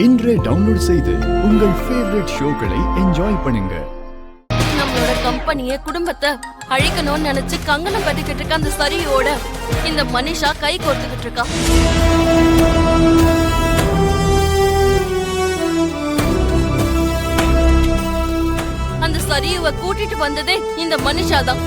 இன்றே டவுன்லோட் செய்து உங்கள் ஃபேவரட் ஷோக்களை என்ஜாய் பண்ணுங்க. நம்மளோட கம்பெனிய குடும்பத்தை அழிக்கணும்னு நினைச்சு கங்கணம் கட்டிக்கிட்டு இருக்க அந்த சரியோட இந்த மனிஷா கை கோர்த்துக்கிட்டு இருக்கா. அந்த சரியுவை கூட்டிட்டு வந்ததே இந்த மனிஷா தான்.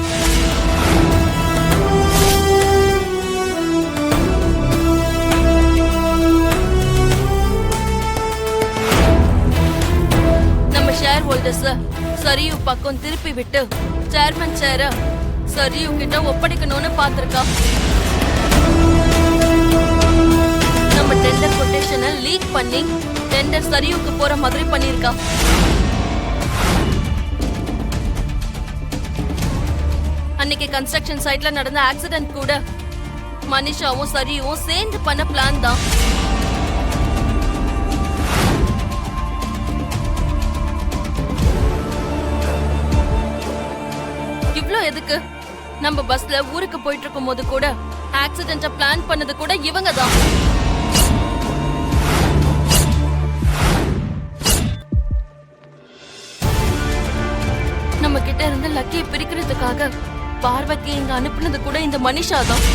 ஷேர் ஹோல்டர்ஸ் சரியூ பக்கம் திருப்பி விட்டு சேர்மன் சேர சரியூ கிட்ட ஒப்படைக்கணும்னு பாத்திருக்கா. நம்ம டெண்டர் கொட்டேஷனை லீக் பண்ணி டெண்டர் சரியூக்கு போற மாதிரி பண்ணிருக்கா. அன்னைக்கு கன்ஸ்ட்ரக்ஷன் சைட்ல நடந்த ஆக்சிடென்ட் கூட மனிஷாவும் சரியும் சேர்ந்து பண்ண பிளான் தான். எதுக்கு நம்ம பஸ்ல ஊருக்கு போயிட்டு இருக்கும் போது கூட ஆக்சிடென்ட் பிளான் பண்ணது கூட இவங்க தான். நம்ம கிட்ட இருந்து லக்கியை பிரிக்கிறதுக்காக பார்வதியை இங்க அனுப்புனது கூட இந்த மனிஷா தான்.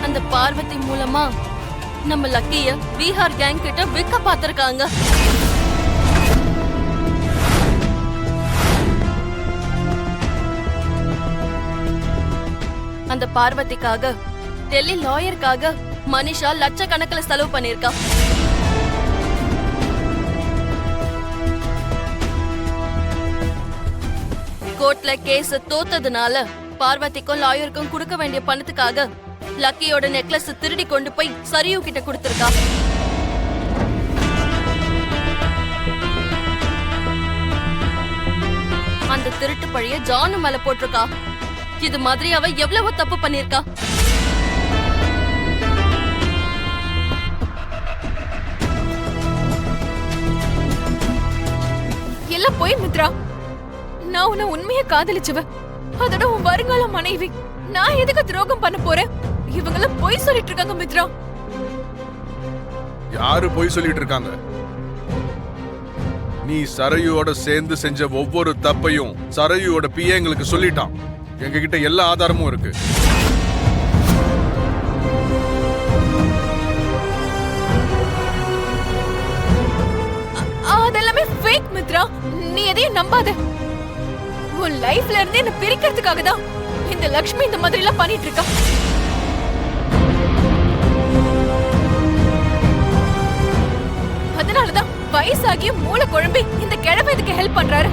அந்த பார்வதி மூலமா நம்ம லக்கிய பீகார் கேங் கிட்ட விற்க பாத்திருக்காங்க. அந்த பார்வதிக்காக டெல்லி லாயருக்காக மனிஷா லட்சக்கணக்கில் செலவு பண்ணிருக்கா. கோர்ட்ல கேஸ் தோத்ததுனால பார்வதிக்கும் லாயருக்கும் கொடுக்க வேண்டிய பணத்துக்காக லக்கியோட நெக்லஸ் திருடி கொண்டு போய் சரியூ கிட்ட கொடுத்திருக்கா. அந்த திருட்டு பழிய ஜானு மேல போட்டிருக்கா. இது மாதிரி அவ எவ்வளவு தப்பு பண்ணிருக்கா. எல்லாம் போய் மித்ரா, நான் உன்னை உண்மையா காதலிச்சவ. அதோட உன் வருங்கால மனைவி. நான் எதுக்கு துரோகம் பண்ண போறேன்? இவங்கள பொய் சொல்லிட்டு இருக்காங்க மித்ரா. யாரு பொய் சொல்லிட்டு இருக்காங்க? நீ சரையோட சேர்ந்து செஞ்ச ஒவ்வொரு தப்பையும் சரையோட பிஏ எங்களுக்கு சொல்லிட்டான். எங்க கிட்ட எல்லா ஆதாரமும் இருக்கு. அதெல்லாமே ஃபேக் மித்ரா. நீ எதையும் நம்பாத. உன் லைஃப்ல இருந்து என்ன பிரிக்கிறதுக்காக தான் இந்த லக்ஷ்மி இந்த மாதிரி எல்லாம் பண்ணிட்டு இருக்கா. அதனாலதான் வயசாகிய மூளை குழம்பி இந்த கிழமை இதுக்கு ஹெல்ப் பண்றாரு.